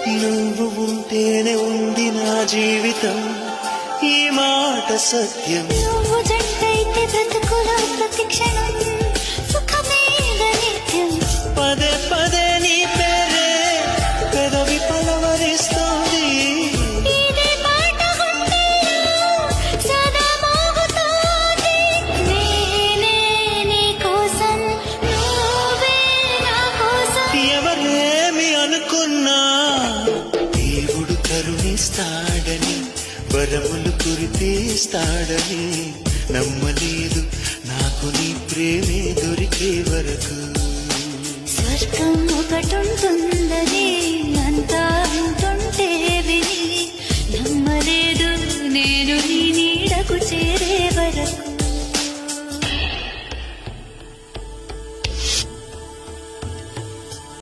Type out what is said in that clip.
నువ్వు ఉంటేనే ఉంది నా జీవితం, ఈ మాట సత్యం. నువ్వు జంటైతే బ్రతుకులో ప్రతి క్షణం సుఖమేగ నిత్యం. పదే పదే నీ పేరే పెదవి పలవరిస్తోంది. ఇదే పాట గుండెలో సదా మోగుతోంది. నేనే నీ కోసం, నువ్వే నా కోసం. ఎవరేమి అనుకున్నా దేవుడు కరుణిస్తాడని, వరములు కురిపిస్తాడని నమ్మలేదు నాకు నీ ప్రేమే దొరికే వరకు. స్వర్గం